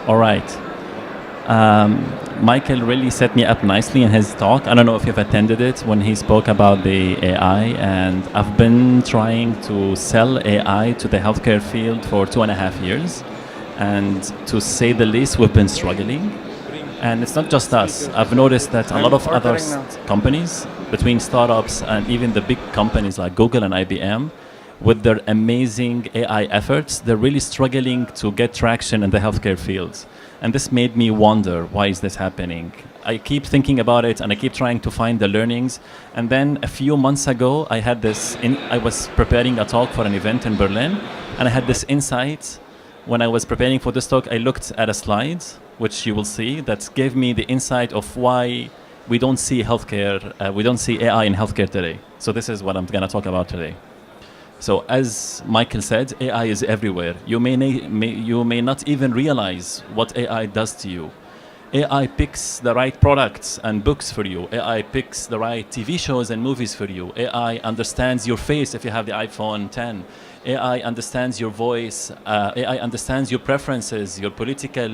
All right. Michael really set me up nicely in his talk. I don't know if you've attended it when he spoke about the AI, and I've been trying to sell AI to the healthcare field for 2.5 years. And to say the least, we've been struggling. And it's not just us. I've noticed that a lot of other companies, between startups and even the big companies like Google and IBM, with their amazing AI efforts, they're really struggling to get traction in the healthcare field. And this made me wonder, why is this happening? I keep thinking about it and I keep trying to find the learnings. And then a few months ago, I was preparing a talk for an event in Berlin, and I had this insight. When I was preparing for this talk, I looked at a slide, which you will see, that gave me the insight of why we don't see AI in healthcare today. So this is what I'm going to talk about today. So as Michael said, AI is everywhere. You may not even realize what AI does to you. AI picks the right products and books for you. AI picks the right TV shows and movies for you. AI understands your face if you have the iPhone 10. AI understands your voice. AI understands your preferences, your political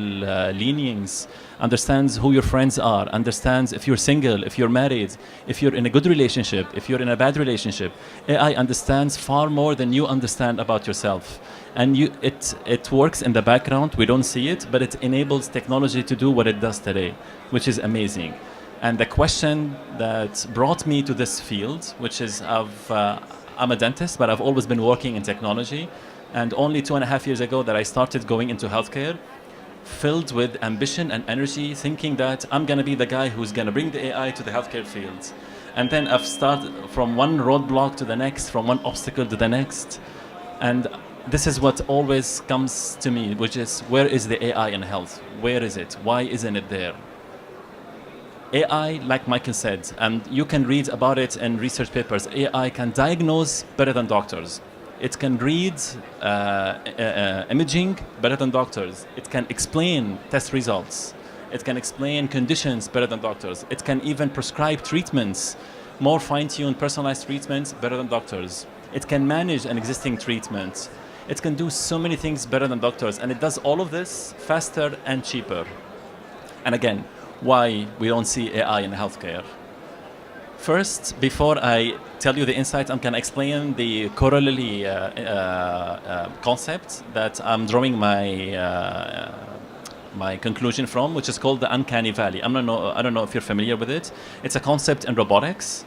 leanings, understands who your friends are, understands if you're single, if you're married, if you're in a good relationship, if you're in a bad relationship. AI understands far more than you understand about yourself. And it works in the background. We don't see it, but it enables technology to do what it does today, which is amazing. And the question that brought me to this field, which is I'm a dentist, but I've always been working in technology. And only 2.5 years ago that I started going into healthcare, filled with ambition and energy, thinking that I'm going to be the guy who's going to bring the AI to the healthcare field. And then I've started from one roadblock to the next, from one obstacle to the next. And this is what always comes to me, which is, where is the AI in health? Where is it? Why isn't it there? AI, like Michael said, and you can read about it in research papers, AI can diagnose better than doctors. It can read imaging better than doctors. It can explain test results. It can explain conditions better than doctors. It can even prescribe treatments, more fine-tuned, personalized treatments better than doctors. It can manage an existing treatment. It can do so many things better than doctors, and it does all of this faster and cheaper. And again, why we don't see AI in healthcare? First, before I tell you the insights, I'm going to explain the corollary concept that I'm drawing my conclusion from, which is called the Uncanny Valley. I don't know if you're familiar with it. It's a concept in robotics.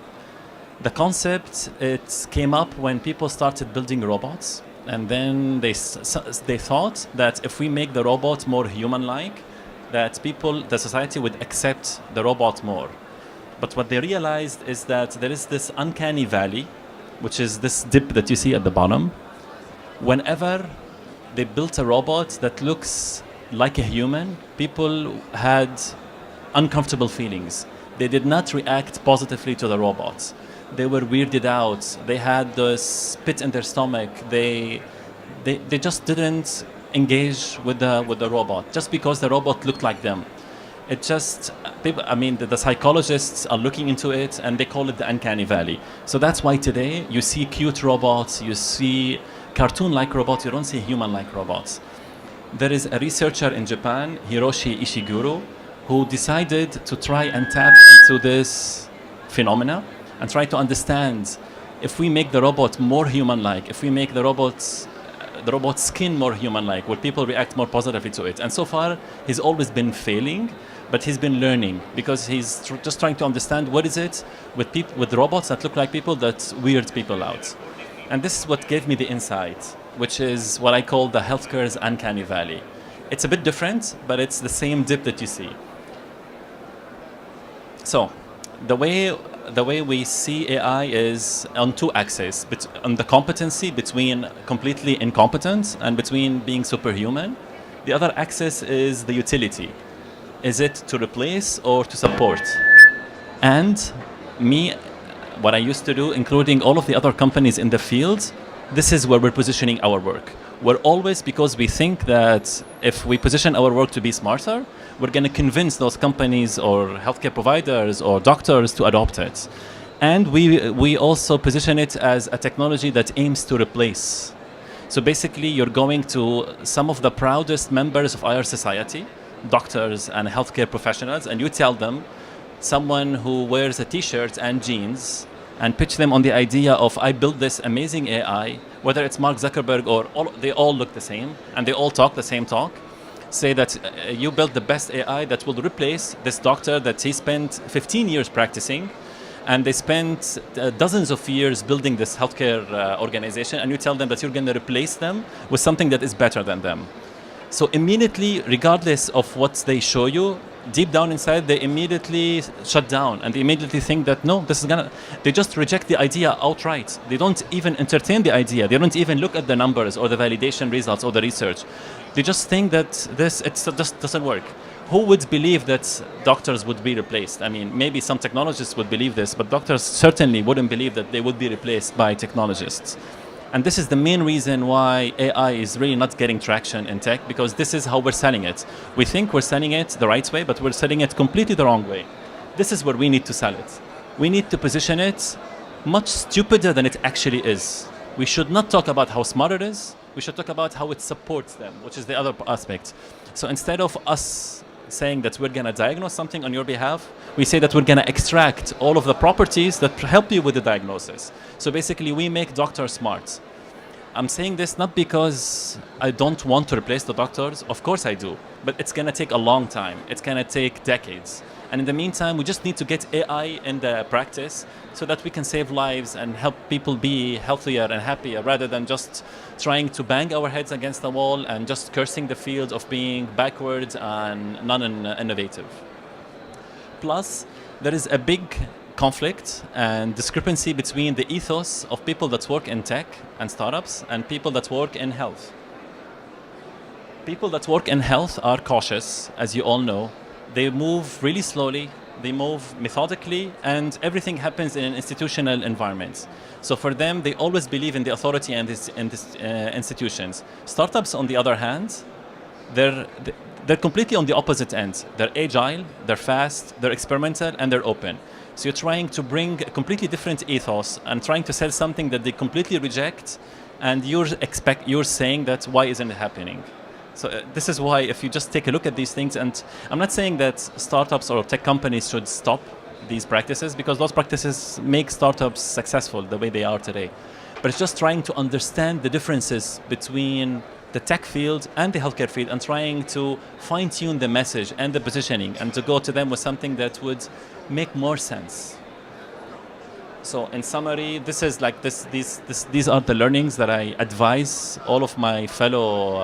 The concept, it came up when people started building robots, and then they thought that if we make the robot more human-like, that the society would accept the robot more. But what they realized is that there is this uncanny valley, which is this dip that you see at the bottom. Whenever they built a robot that looks like a human, people had uncomfortable feelings. They did not react positively to the robots. They were weirded out. They had the spit in their stomach. They just didn't engage with the robot just because the robot looked like them. The psychologists are looking into it, and they call it the uncanny valley. So that's why today you see cute robots, you see cartoon-like robots, you don't see human-like robots. There is a researcher in Japan, Hiroshi Ishiguro, who decided to try and tap into this phenomena and try to understand, if we make the robot more human-like, if we make the robot's skin more human-like, will people react more positively to it? And so far, he's always been failing, but he's been learning, because he's just trying to understand what is it with robots that look like people that weird people out. And this is what gave me the insight, which is what I call the healthcare's uncanny valley. It's a bit different, but it's the same dip that you see. So the way we see AI is on two axes, on the competency between completely incompetent and between being superhuman. The other axis is the utility. Is it to replace or to support? And what I used to do, including all of the other companies in the field, this is where we're positioning our work. We're always, because we think that if we position our work to be smarter, we're going to convince those companies or healthcare providers or doctors to adopt it. And we also position it as a technology that aims to replace. So basically, you're going to some of the proudest members of our society, doctors and healthcare professionals, and you tell them someone who wears a t-shirt and jeans and pitch them on the idea of I built this amazing AI, whether it's Mark Zuckerberg or they all look the same and they all talk the same talk. Say that you built the best AI that will replace this doctor that he spent 15 years practicing, and they spent dozens of years building this healthcare organization, and you tell them that you're going to replace them with something that is better than them. So immediately, regardless of what they show you, deep down inside, they immediately shut down and they immediately think that no, this is gonna. They just reject the idea outright. They don't even entertain the idea. They don't even look at the numbers or the validation results or the research. They just think that it just doesn't work. Who would believe that doctors would be replaced? I mean, maybe some technologists would believe this, but doctors certainly wouldn't believe that they would be replaced by technologists. And this is the main reason why AI is really not getting traction in tech, because this is how we're selling it. We think we're selling it the right way, but we're selling it completely the wrong way. This is where we need to sell it. We need to position it much stupider than it actually is. We should not talk about how smart it is. We should talk about how it supports them, which is the other aspect. So instead of us saying that we're going to diagnose something on your behalf, we say that we're going to extract all of the properties that help you with the diagnosis. So basically, we make doctors smart. I'm saying this not because I don't want to replace the doctors. Of course I do. But it's going to take a long time. It's going to take decades. And in the meantime, we just need to get AI in the practice so that we can save lives and help people be healthier and happier, rather than just trying to bang our heads against the wall and just cursing the field of being backwards and non-innovative. Plus, there is a big conflict and discrepancy between the ethos of people that work in tech and startups and people that work in health. People that work in health are cautious, as you all know. They move really slowly, they move methodically, and everything happens in an institutional environment. So for them, they always believe in the authority and these institutions. Startups, on the other hand, they're completely on the opposite end. They're agile, they're fast, they're experimental, and they're open. So you're trying to bring a completely different ethos and trying to sell something that they completely reject, and you're saying that why isn't it happening? So this is why, if you just take a look at these things, and I'm not saying that startups or tech companies should stop these practices, because those practices make startups successful the way they are today. But it's just trying to understand the differences between the tech field and the healthcare field, and trying to fine-tune the message and the positioning, and to go to them with something that would make more sense. So in summary, this is like these are the learnings that I advise all of my fellow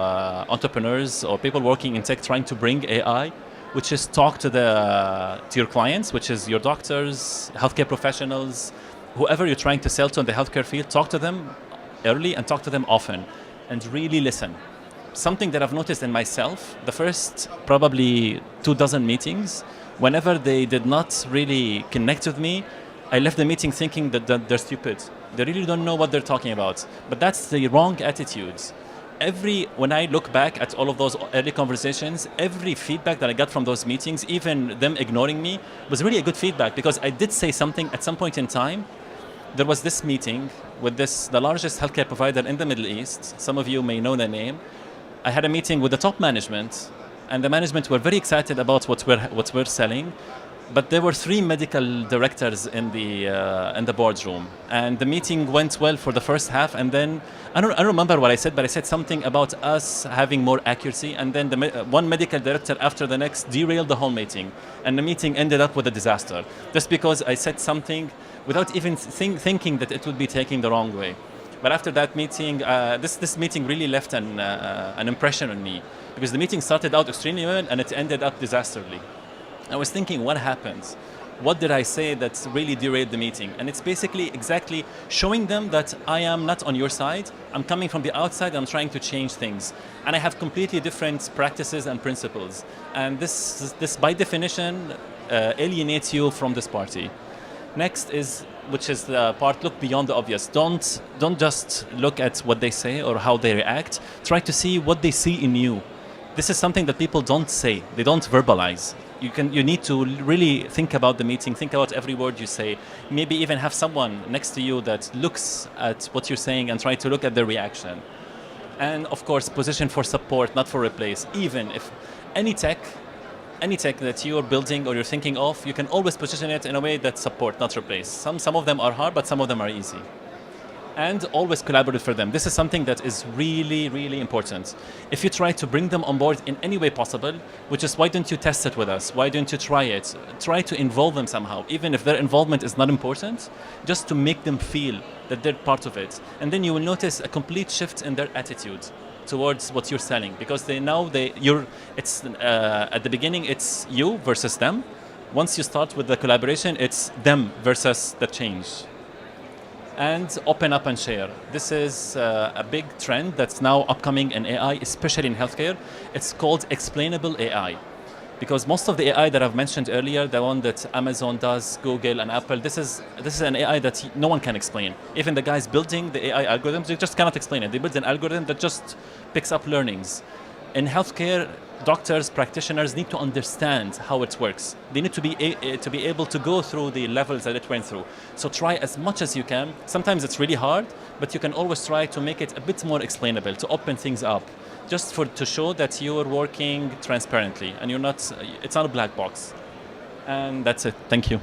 entrepreneurs or people working in tech trying to bring AI, which is talk to your clients, which is your doctors, healthcare professionals, whoever you're trying to sell to in the healthcare field. Talk to them early and talk to them often, and really listen. Something that I've noticed in myself, the first probably 24 meetings, whenever they did not really connect with me, I left the meeting thinking that they're stupid. They really don't know what they're talking about. But that's the wrong attitudes. When I look back at all of those early conversations, every feedback that I got from those meetings, even them ignoring me, was really a good feedback, because I did say something at some point in time. There was this meeting with the largest healthcare provider in the Middle East. Some of you may know the name. I had a meeting with the top management, and the management were very excited about what we're selling. But there were 3 medical directors in the boardroom, and the meeting went well for the first half. And then I don't remember what I said, but I said something about us having more accuracy. And then one medical director after the next derailed the whole meeting, and the meeting ended up with a disaster, just because I said something without even thinking that it would be taken the wrong way. But after that meeting, this meeting really left an impression on me, because the meeting started out extremely well and it ended up disastrously. I was thinking, what happened? What did I say that really derailed the meeting? And it's basically exactly showing them that I am not on your side. I'm coming from the outside. I'm trying to change things. And I have completely different practices and principles. And this by definition, alienates you from this party. Next which is the part, look beyond the obvious. Don't just look at what they say or how they react. Try to see what they see in you. This is something that people don't say. They don't verbalize. You need to really think about the meeting, think about every word you say. Maybe even have someone next to you that looks at what you're saying and try to look at their reaction. And of course, position for support, not for replace. Even if any tech, any tech that you're building or you're thinking of, you can always position it in a way that support, not replace. Some of them are hard, but some of them are easy. And always collaborate for them. This is something that is really, really important. If you try to bring them on board in any way possible, which is why don't you test it with us? Why don't you try it? Try to involve them somehow, even if their involvement is not important, just to make them feel that they're part of it. And then you will notice a complete shift in their attitude towards what you're selling, because at the beginning it's you versus them. Once you start with the collaboration, it's them versus the change. And open up and share. This is a big trend that's now upcoming in AI, especially in healthcare. It's called explainable AI. Because most of the AI that I've mentioned earlier, the one that Amazon does, Google and Apple, this is an AI that no one can explain. Even the guys building the AI algorithms, they just cannot explain it. They build an algorithm that just picks up learnings. In healthcare, doctors, practitioners need to understand how it works. They need to be able to go through the levels that it went through. So try as much as you can. Sometimes it's really hard, but you can always try to make it a bit more explainable, to open things up, just to show that you're working transparently and it's not a black box. And that's it. Thank you.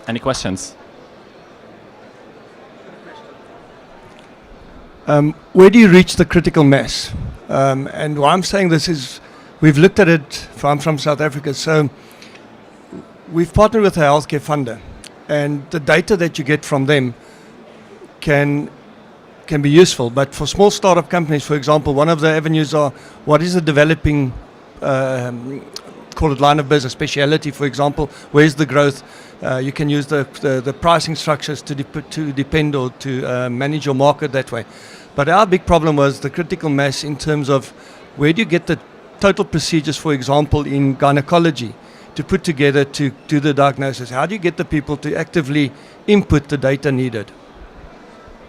Any questions? Where do you reach the critical mass? And why I'm saying this is, we've looked at it. I'm from South Africa, so we've partnered with a healthcare funder, and the data that you get from them can be useful. But for small startup companies, for example, one of the avenues are what is the developing, call it line of business, speciality, for example. Where's the growth? You can use the pricing structures to depend or to manage your market that way. But our big problem was the critical mass in terms of where do you get the total procedures, for example, in gynecology, to put together to do the diagnosis? How do you get the people to actively input the data needed?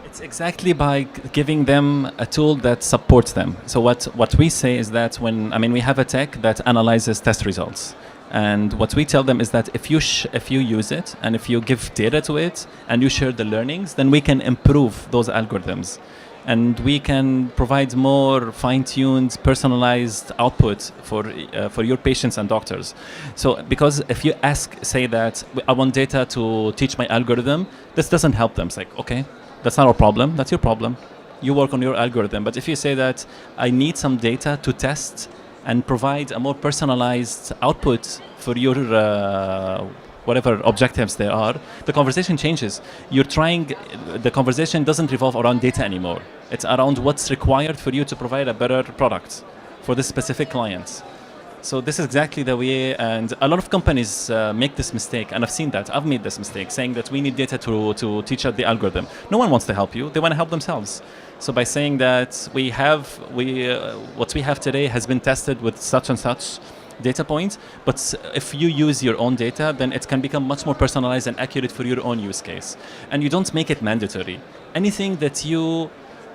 It's exactly by giving them a tool that supports them. So what we say is that we have a tech that analyzes test results. And what we tell them is that if you use it and if you give data to it and you share the learnings, then we can improve those algorithms. And we can provide more fine-tuned, personalized output for your patients and doctors. So, because if you say that I want data to teach my algorithm, this doesn't help them. It's like, okay, that's not our problem. That's your problem. You work on your algorithm. But if you say that I need some data to test and provide a more personalized output for your whatever objectives there are, the conversation changes. The conversation doesn't revolve around data anymore. It's around what's required for you to provide a better product for this specific client. So this is exactly the way, and a lot of companies make this mistake, and I've seen that. I've made this mistake, saying that we need data to teach out the algorithm. No one wants to help you. They want to help themselves. So by saying that what we have today has been tested with such and such data points, but if you use your own data, then it can become much more personalized and accurate for your own use case. And you don't make it mandatory. Anything that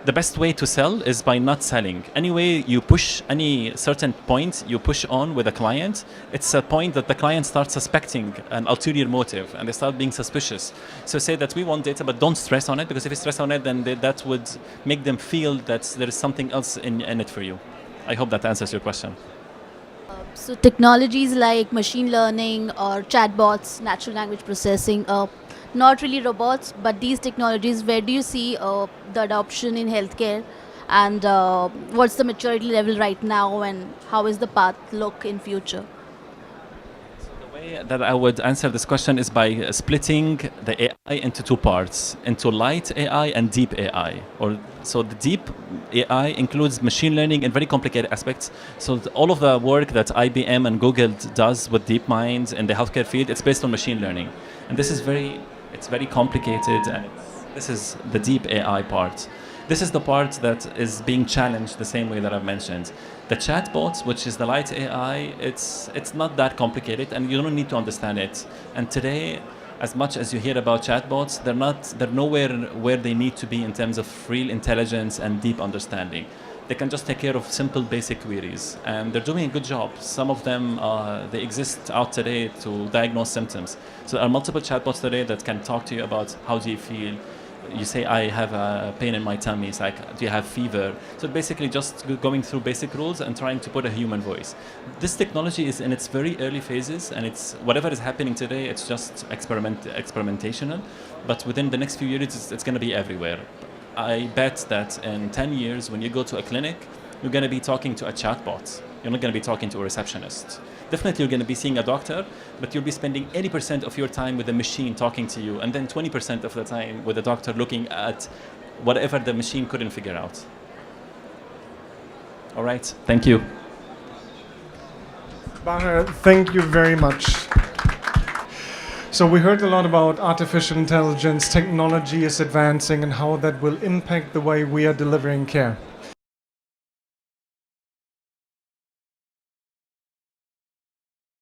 the best way to sell is by not selling. Anyway, you push any certain point you push on with a client, it's a point that the client starts suspecting an ulterior motive and they start being suspicious. So say that we want data, but don't stress on it, because if you stress on it, then that would make them feel that there is something else in it for you. I hope that answers your question. So technologies like machine learning or chatbots, natural language processing, not really robots, but these technologies, where do you see the adoption in healthcare, and what's the maturity level right now, and how is the path look in future? So the way that I would answer this question is by splitting the AI into two parts, into light AI and deep AI. So the deep AI includes machine learning and very complicated aspects. So all of the work that IBM and Google does with DeepMind in the healthcare field, it's based on machine learning. And this is very complicated, and this is the deep AI part. This is the part that is being challenged the same way that I've mentioned. The chatbots, which is the light AI, it's not that complicated, and you don't need to understand it. And today, as much as you hear about chatbots, they're nowhere where they need to be in terms of real intelligence and deep understanding. They can just take care of simple basic queries, and they're doing a good job. Some of them, they exist out today to diagnose symptoms. So there are multiple chatbots today that can talk to you about how do you feel, You say, I have a pain in my tummy. It's like, do you have fever? So basically just going through basic rules and trying to put a human voice. This technology is in its very early phases, and it's whatever is happening today, it's just experimentational. But within the next few years, it's going to be everywhere. I bet that in 10 years, when you go to a clinic, you're going to be talking to a chatbot. You're not going to be talking to a receptionist. Definitely you're going to be seeing a doctor, but you'll be spending 80% of your time with the machine talking to you, and then 20% of the time with the doctor looking at whatever the machine couldn't figure out. All right, thank you. Baher, thank you very much. So we heard a lot about artificial intelligence, technology is advancing, and how that will impact the way we are delivering care.